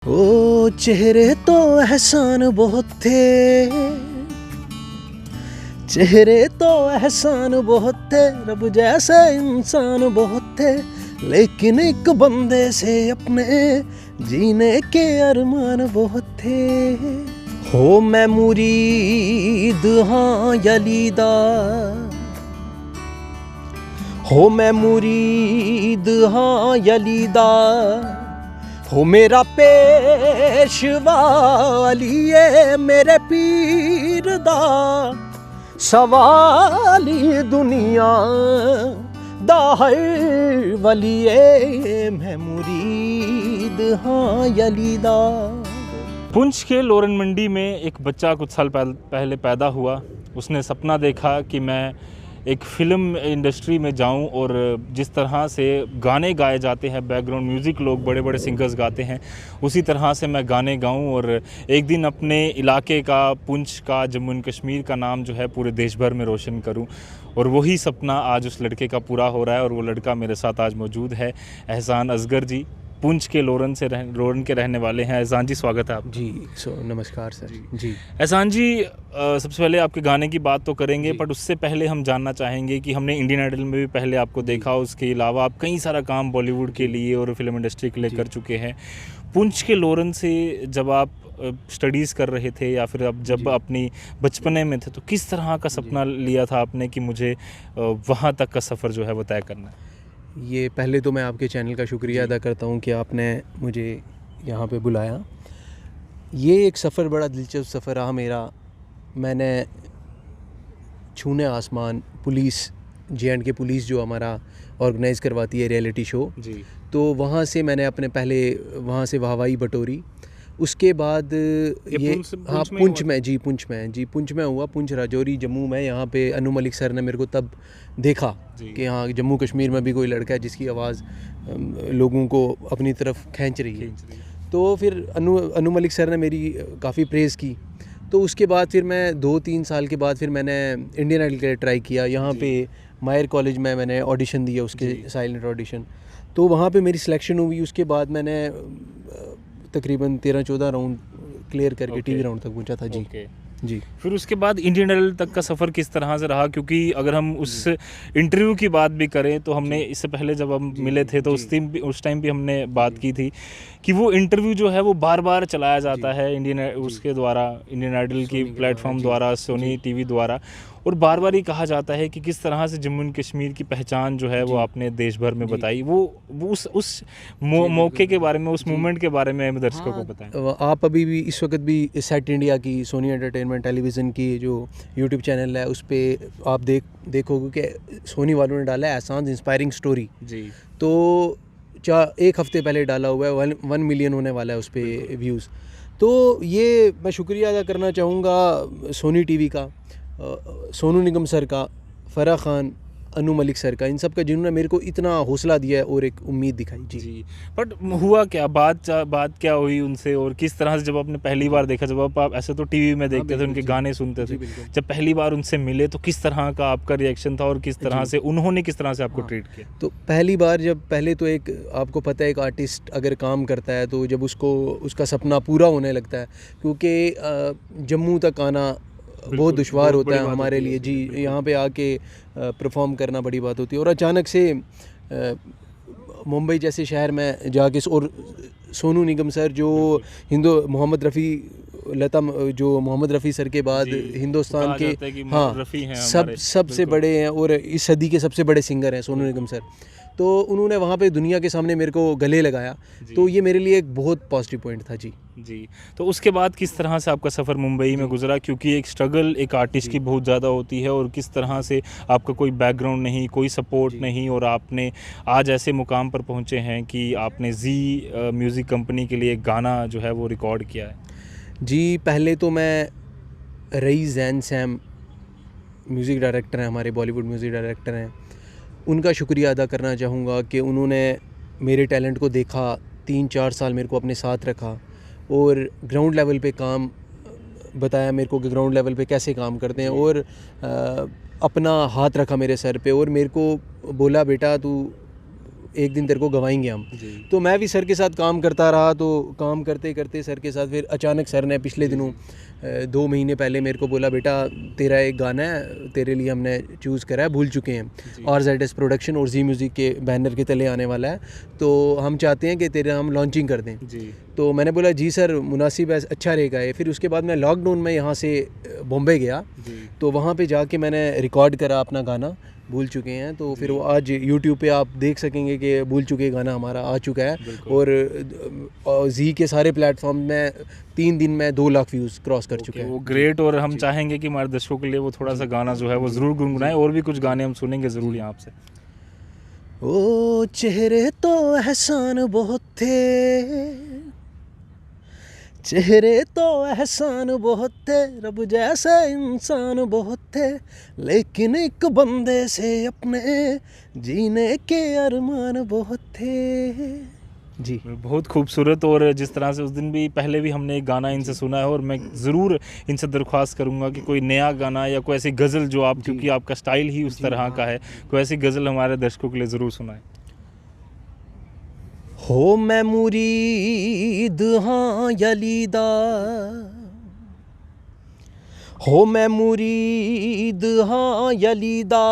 ओ चेहरे तो एहसान बहुत थे, चेहरे तो एहसान बहुत थे, रब जैसे इंसान बहुत थे, लेकिन एक बंदे से अपने जीने के अरमान बहुत थे। हो मैं मुरीद हाँ यलीदा, हो मैं मुरीद हाँ यलीदा, हो मेरा पेशवा अलिए मेरे पीर दा, सवाली दुनिया दा हर वलिए मैं मुरीद हाँ यलीदा। पुंछ के लोरन मंडी में एक बच्चा कुछ साल पहले पैदा हुआ। उसने सपना देखा कि मैं एक फ़िल्म इंडस्ट्री में जाऊं और जिस तरह से गाने गाए जाते हैं, बैकग्राउंड म्यूज़िक लोग बड़े बड़े सिंगर्स गाते हैं, उसी तरह से मैं गाने गाऊं और एक दिन अपने इलाके का, पुंछ का, जम्मू एंड कश्मीर का नाम जो है पूरे देश भर में रोशन करूं। और वही सपना आज उस लड़के का पूरा हो रहा है और वो लड़का मेरे साथ आज मौजूद है, एहसान असगर जी। पुंछ के लोरन के रहने वाले हैं। एहसान जी, स्वागत है आप जी। नमस्कार सर जी। एहसान जी, सबसे पहले आपके गाने की बात तो करेंगे, बट उससे पहले हम जानना चाहेंगे कि हमने इंडियन आइडल में भी पहले आपको देखा, उसके अलावा आप कई सारा काम बॉलीवुड के लिए और फिल्म इंडस्ट्री के लिए कर चुके हैं। पुंछ के लोरन से जब आप स्टडीज़ कर रहे थे या फिर अब जब अपनी बचपने में थे, तो किस तरह का सपना लिया था आपने कि मुझे वहाँ तक का सफ़र जो है वो तय करना है? ये पहले तो मैं आपके चैनल का शुक्रिया अदा करता हूँ कि आपने मुझे यहाँ पे बुलाया। ये एक सफ़र बड़ा दिलचस्प सफ़र रहा मेरा। मैंने छूने आसमान पुलिस, जे.एंड.के पुलिस जो हमारा ऑर्गेनाइज़ करवाती है रियलिटी शो जी, तो वहाँ से मैंने अपने पहले वहाँ से वाहवाही बटोरी। उसके बाद ये हाँ पुंछ में हुआ, पुंछ राजौरी जम्मू में। यहाँ पे अनु मलिक सर ने मेरे को तब देखा कि हाँ जम्मू कश्मीर में भी कोई लड़का है जिसकी आवाज़ लोगों को अपनी तरफ खींच रही है। तो फिर अनु मलिक सर ने मेरी काफ़ी प्रेज़ की। तो उसके बाद फिर मैं 2-3 साल के बाद फिर मैंने इंडियन आइडल के लिए ट्राई किया। यहाँ पे मायर कॉलेज में मैंने ऑडिशन दिया, उसके साइलेंट ऑडिशन। तो वहाँ पे मेरी सिलेक्शन हुई। उसके बाद मैंने तकरीबन 13-14 राउंड क्लियर करके टीवी राउंड तक पहुंचा था जी। जी। फिर उसके बाद इंडियन आइडल तक का सफ़र किस तरह से रहा? क्योंकि अगर हम उस इंटरव्यू की बात भी करें तो हमने इससे पहले जब हम मिले थे तो उस टाइम भी हमने बात की थी कि वो इंटरव्यू जो है वो बार बार चलाया जाता है उसके द्वारा, इंडियन आइडल की प्लेटफॉर्म द्वारा, सोनी टीवी द्वारा, और बार बार ही कहा जाता है कि किस तरह से जम्मू एंड कश्मीर की पहचान जो है वो आपने देश भर में बताई। वो उस मौके के बारे में, उस मूवमेंट के बारे में दर्शकों को बताएं। आप अभी भी इस वक्त भी सेट इंडिया की, सोनी एंटरटेनमेंट टेलीविज़न की जो यूट्यूब चैनल है उस पर आप देखोगे कि सोनी वालों ने डाला है एहसान इंस्पायरिंग स्टोरी जी। तो एक हफ़्ते पहले डाला हुआ है, 1 मिलियन होने वाला है उस पर व्यूज़। तो ये मैं शुक्रिया अदा करना चाहूँगा सोनी टीवी का, सोनू निगम सर का, फ़राह खान, अनु मलिक सर का, इन सब का, जिन्होंने मेरे को इतना हौसला दिया है और एक उम्मीद दिखाई जी। बट हुआ क्या, बात क्या हुई उनसे, और किस तरह से जब आपने पहली बार देखा, जब आप ऐसे तो टीवी में देखते थे, उनके गाने सुनते थे, जब पहली बार उनसे मिले तो किस तरह का आपका रिएक्शन था और किस तरह से उन्होंने किस तरह से आपको ट्रीट किया? तो पहली बार पहले तो एक आपको पता है एक आर्टिस्ट अगर काम करता है तो जब उसका सपना पूरा होने लगता है, क्योंकि जम्मू तक आना बहुत दुश्वार होता है हमारे लिए जी। यहाँ पे आके परफॉर्म करना बड़ी बात होती है, और अचानक से मुंबई जैसे शहर में जाके, और सोनू निगम सर जो मोहम्मद रफ़ी सर के बाद हिंदुस्तान के सबसे बड़े हैं और इस सदी के सबसे बड़े सिंगर हैं सोनू निगम सर। तो उन्होंने वहाँ पे दुनिया के सामने मेरे को गले लगाया, तो ये मेरे लिए एक बहुत पॉजिटिव पॉइंट था जी। तो उसके बाद किस तरह से आपका सफ़र मुंबई में गुजरा? क्योंकि एक स्ट्रगल एक आर्टिस्ट की बहुत ज़्यादा होती है, और किस तरह से आपका कोई बैकग्राउंड नहीं, कोई सपोर्ट नहीं, और आपने आज ऐसे मुकाम पर पहुँचे हैं कि आपने जी म्यूज़िक कंपनी के लिए गाना जो है वो रिकॉर्ड किया है जी। पहले तो मैं rice Jain Sam music director हैं, हमारे बॉलीवुड म्यूज़िक डायरेक्टर हैं, उनका शुक्रिया अदा करना चाहूँगा कि उन्होंने मेरे टैलेंट को देखा, 3-4 साल मेरे को अपने साथ रखा और ग्राउंड लेवल पे काम बताया मेरे को कि ग्राउंड लेवल पे कैसे काम करते हैं, और अपना हाथ रखा मेरे सर पे और मेरे को बोला बेटा तू एक दिन तेरे को गवाएंगे हम। तो मैं भी सर के साथ काम करता रहा, तो काम करते करते सर के साथ फिर अचानक सर ने पिछले दिनों 2 महीने पहले मेरे को बोला, बेटा तेरा एक गाना है, तेरे लिए हमने चूज़ करा है, भूल चुके हैं, RZS प्रोडक्शन और जी म्यूज़िक के बैनर के तले आने वाला है, तो हम चाहते हैं कि तेरे हम लॉन्चिंग कर दें। तो मैंने बोला जी सर, मुनासिब है, अच्छा रहेगा ये। फिर उसके बाद मैं लॉकडाउन में यहाँ से बॉम्बे गया, तो वहाँ पे जाके मैंने रिकॉर्ड करा अपना गाना भूल चुके हैं। तो फिर वो आज YouTube पे आप देख सकेंगे कि भूल चुके गाना हमारा आ चुका है, और जी के सारे प्लेटफॉर्म में 3 दिन में 2 लाख व्यूज़ क्रॉस कर चुके हैं। वो ग्रेट। और हम चाहेंगे कि हमारे दर्शकों के लिए वो थोड़ा सा गाना जो है वो ज़रूर गुनगुनाएं, और भी कुछ गाने हम सुनेंगे ज़रूर यहाँ आपसे। ओ चेहरे तो एहसान बहुत थे, चेहरे तो एहसान बहुत थे, रब जैसे इंसान बहुत थे, लेकिन एक बंदे से अपने जीने के अरमान बहुत थे। जी बहुत खूबसूरत। और जिस तरह से उस दिन भी पहले भी हमने एक गाना इनसे सुना है, और मैं ज़रूर इनसे दरख्वास्त करूंगा कि कोई नया गाना या कोई ऐसी गज़ल जो आप, क्योंकि आपका स्टाइल ही उस तरह का है, कोई ऐसी गज़ल हमारे दर्शकों के लिए ज़रूर सुनाएं। हो मैं मुरीद हाँ यलीदा, हो मैं मुरीद हाँ यलीदा,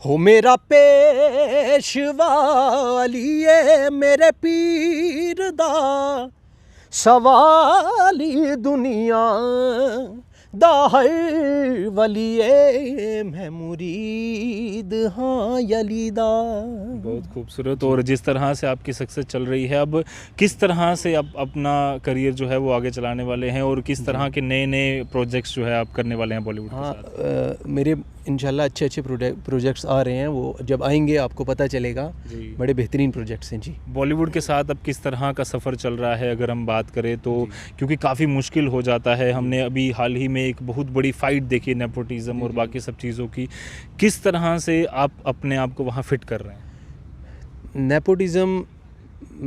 हो मेरा पेशवा अलिए मेरे पीर दा, सवाली दुनिया दा हर वलिए मैं मुरीद हाँ यलीदा। बहुत खूबसूरत। और जिस तरह से आपकी सक्सेस चल रही है, अब किस तरह से आप अपना करियर जो है वो आगे चलाने वाले हैं, और किस तरह के नए नए प्रोजेक्ट्स जो है आप करने वाले हैं बॉलीवुड के साथ? मेरे इंशाल्लाह अच्छे प्रोजेक्ट्स आ रहे हैं, वो जब आएंगे आपको पता चलेगा। बड़े बेहतरीन प्रोजेक्ट्स हैं जी। बॉलीवुड के साथ अब किस तरह का सफ़र चल रहा है अगर हम बात करें तो, क्योंकि काफ़ी मुश्किल हो जाता है। हमने अभी हाल ही में एक बहुत बड़ी फ़ाइट देखी, नेपोटिज़म और बाकी सब चीज़ों की। किस तरह से आप अपने आप को वहाँ फिट कर रहे हैं? नेपोटिज़म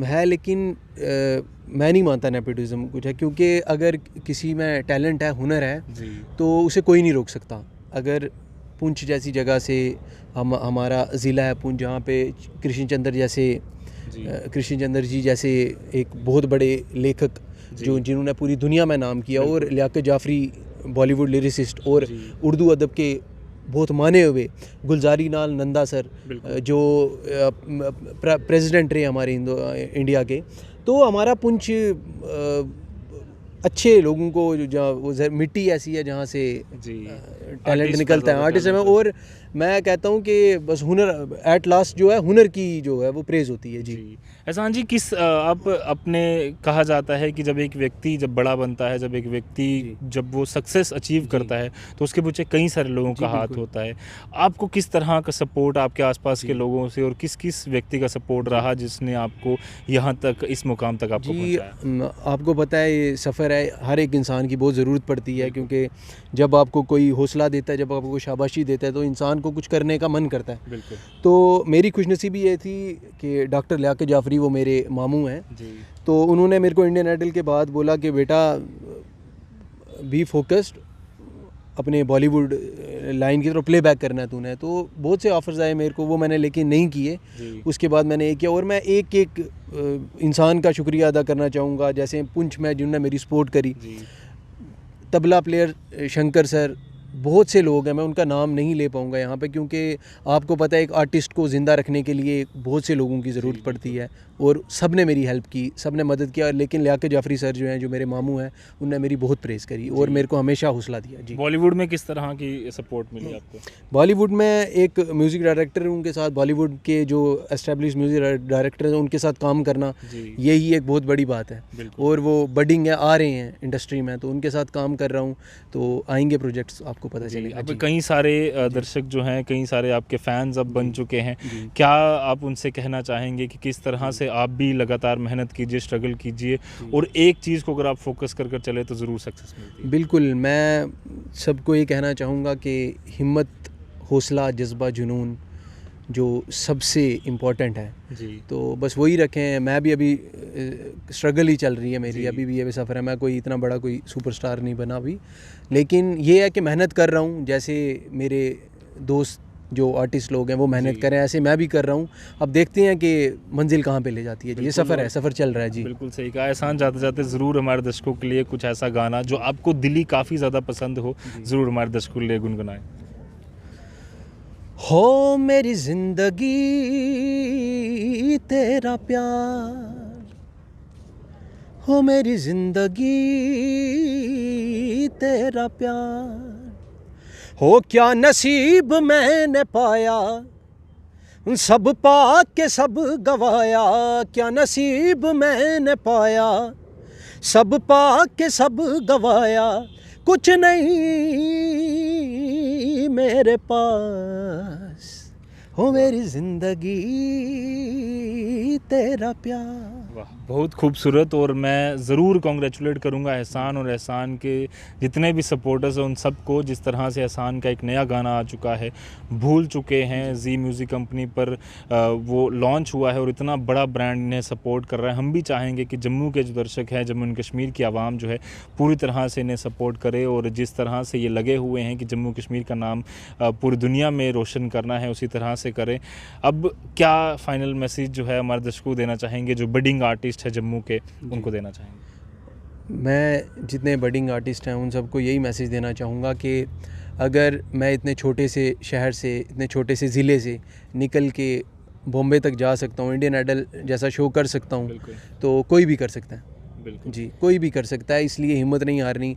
है, लेकिन मैं नहीं मानता नेपोटिज़म कुछ है, क्योंकि अगर किसी में टैलेंट है, हुनर है, तो उसे कोई नहीं रोक सकता। अगर पुंछ जैसी जगह से हमारा ज़िला है पुंछ, जहाँ पे कृष्ण चंद्र जी जैसे एक बहुत बड़े लेखक जिन्होंने पूरी दुनिया में नाम किया, और लियाकत जाफ़री बॉलीवुड लिरिसिस्ट, और उर्दू अदब के बहुत माने हुए गुलजारी लाल नंदा सर जो प्रेसिडेंट रहे हमारे इंडिया के। तो हमारा पुंछ अच्छे लोगों को, जहाँ वो मिट्टी ऐसी है जहाँ से टैलेंट निकलता है, आर्टिस्ट में। और मैं कहता हूँ कि बस हुनर एट लास्ट जो है, हुनर की जो है वो प्रेज़ होती है। जी एहसान जी, किस आप अपने कहा जाता है कि जब एक व्यक्ति जब बड़ा बनता है, जब एक व्यक्ति जब वो सक्सेस अचीव करता है, तो उसके पीछे कई सारे लोगों का हाथ होता है। आपको किस तरह का सपोर्ट आपके आसपास के लोगों से, और किस किस व्यक्ति का सपोर्ट रहा जिसने आपको यहाँ तक, इस मुकाम तक आपको पहुँचाया? आपको पता है ये सफ़र है, हर एक इंसान की बहुत ज़रूरत पड़ती है, क्योंकि जब आपको कोई हौसला देता है, जब आपको कोई शाबाशी देता है, तो इंसान को कुछ करने का मन करता है। बिल्कुल। तो मेरी खुशनसीबी ये थी कि डॉक्टर लियाकत जाफ़री, वो मेरे मामू हैं, तो उन्होंने मेरे को इंडियन आइडल के बाद बोला कि बेटा बी फोकस्ड, अपने बॉलीवुड लाइन की तरफ प्ले बैक करना है तूने। तो बहुत से ऑफर्स आए मेरे को, वो मैंने लेकिन नहीं किए। उसके बाद मैंने एक किया, और मैं एक एक इंसान का शुक्रिया अदा करना चाहूँगा, जैसे पुंछ में जिन्होंने मेरी सपोर्ट करी, तबला प्लेयर शंकर सर, बहुत से लोग हैं, मैं उनका नाम नहीं ले पाऊँगा यहाँ पे, क्योंकि आपको पता है एक आर्टिस्ट को ज़िंदा रखने के लिए बहुत से लोगों की ज़रूरत पड़ती है, और सब ने मेरी हेल्प की, सब ने मदद किया। लेकिन लियाकत जाफ़री सर जो हैं, जो मेरे मामू हैं, उनने मेरी बहुत प्रेज़ करी और मेरे को हमेशा हौसला दिया। जी। बॉलीवुड में किस तरह की सपोर्ट मिली आपको? बॉलीवुड में एक म्यूज़िक डायरेक्टर, उनके साथ बॉलीवुड के जो एस्टेब्लिश म्यूज़िक डायरेक्टर हैं उनके साथ काम करना, यही एक बहुत बड़ी बात है। और वो बडिंग है, आ रहे हैं इंडस्ट्री में, तो उनके साथ काम कर रहा हूँ, तो आएंगे प्रोजेक्ट्स, आपको पता चलेगा। अब कई सारे दर्शक जो हैं, कई सारे आपके फैंस अब बन चुके हैं, क्या आप उनसे कहना चाहेंगे कि किस तरह से आप भी लगातार मेहनत कीजिए, स्ट्रगल कीजिए, और एक चीज़ को अगर आप फोकस कर चले तो ज़रूर सक्सेस मिलती है? बिल्कुल, मैं सबको ये कहना चाहूँगा कि हिम्मत, हौसला, जज्बा, जुनून जो सबसे इम्पोर्टेंट है, तो बस वही रखें। मैं भी अभी स्ट्रगल ही चल रही है मेरी, अभी भी ये सफ़र है, मैं कोई इतना बड़ा कोई सुपरस्टार नहीं बना अभी, लेकिन ये है कि मेहनत कर रहा हूँ। जैसे मेरे दोस्त जो आर्टिस्ट लोग हैं वो मेहनत करें, ऐसे मैं भी कर रहा हूँ। अब देखते हैं कि मंजिल कहाँ पे ले जाती है जी। ये सफ़र है, सफ़र चल रहा है जी। बिल्कुल सही कहा एहसान। जाते जाते ज़रूर हमारे दर्शकों के लिए कुछ ऐसा गाना जो आपको दिली काफ़ी ज़्यादा पसंद हो, ज़रूर हमारे दर्शकों के लिए गुनगुनाएं। हो मेरी ज़िंदगी तेरा प्यार, हो मेरी ज़िंदगी तेरा प्यार, हो क्या नसीब मैंने पाया, सब पा के सब गवाया, क्या नसीब मैंने पाया, सब पा के सब गवाया, कुछ नहीं मेरे पास, हो मेरी ज़िंदगी तेरा प्यार। वाह, बहुत खूबसूरत। और मैं ज़रूर कॉन्ग्रेचुलेट करूंगा एहसान और एहसान के जितने भी सपोर्टर्स हैं उन सबको, जिस तरह से एहसान का एक नया गाना आ चुका है, भूल चुके हैं, जी म्यूज़िक कंपनी पर वो लॉन्च हुआ है और इतना बड़ा ब्रांड इन्हें सपोर्ट कर रहा है। हम भी चाहेंगे कि जम्मू के जो दर्शक हैं, जम्मू एंड कश्मीर की आवाम जो है पूरी तरह से इन्हें सपोर्ट करे, और जिस तरह से ये लगे हुए हैं कि जम्मू कश्मीर का नाम पूरी दुनिया में रोशन करना है, उसी तरह से करें। अब क्या फ़ाइनल मैसेज जो है हमारे दर्शकों को देना चाहेंगे, जो बडिंग आर्टिस्ट है जम्मू के, उनको देना चाहेंगे? मैं जितने बडिंग आर्टिस्ट हैं उन सबको यही मैसेज देना चाहूँगा कि अगर मैं इतने छोटे से शहर से, इतने छोटे से ज़िले से निकल के बॉम्बे तक जा सकता हूँ, इंडियन आइडल जैसा शो कर सकता हूँ, तो कोई भी कर सकता है। बिल्कुल जी, कोई भी कर सकता है, इसलिए हिम्मत नहीं हारनी,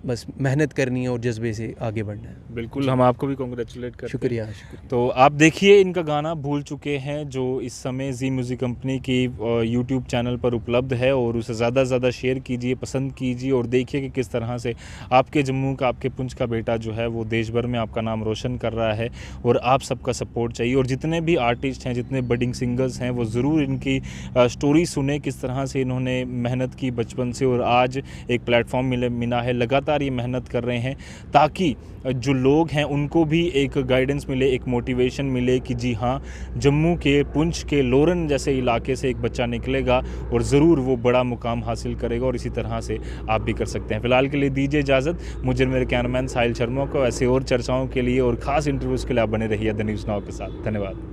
बस मेहनत करनी है और जज्बे से आगे बढ़ना है। बिल्कुल, हम आपको भी कॉन्ग्रेचुलेट करते हैं। शुक्रिया। तो आप देखिए इनका गाना भूल चुके हैं, जो इस समय जी म्यूज़िक कंपनी की यूट्यूब चैनल पर उपलब्ध है, और उसे ज़्यादा से ज़्यादा शेयर कीजिए, पसंद कीजिए, और देखिए कि किस तरह से आपके जम्मू का, आपके पुंछ का बेटा जो है वो देश भर में आपका नाम रोशन कर रहा है, और आप सबका सपोर्ट चाहिए। और जितने भी आर्टिस्ट हैं, जितने बडिंग सिंगर्स हैं, वो ज़रूर इनकी स्टोरी सुने, किस तरह से इन्होंने मेहनत की बचपन से और आज एक प्लेटफॉर्म मिला है। लगातार ये मेहनत कर रहे हैं ताकि जो लोग हैं उनको भी एक गाइडेंस मिले, एक मोटिवेशन मिले कि जी हाँ, जम्मू के पुंछ के लोरन जैसे इलाके से एक बच्चा निकलेगा और ज़रूर वो बड़ा मुकाम हासिल करेगा, और इसी तरह से आप भी कर सकते हैं। फ़िलहाल के लिए दीजिए इजाज़त मुझे, मेरे कैमरामैन साहिल शर्मा को। ऐसे और चर्चाओं के लिए और ख़ास इंटरव्यूज़ के लिए आप बने रहिए द न्यूज़ नाउ के साथ। धन्यवाद।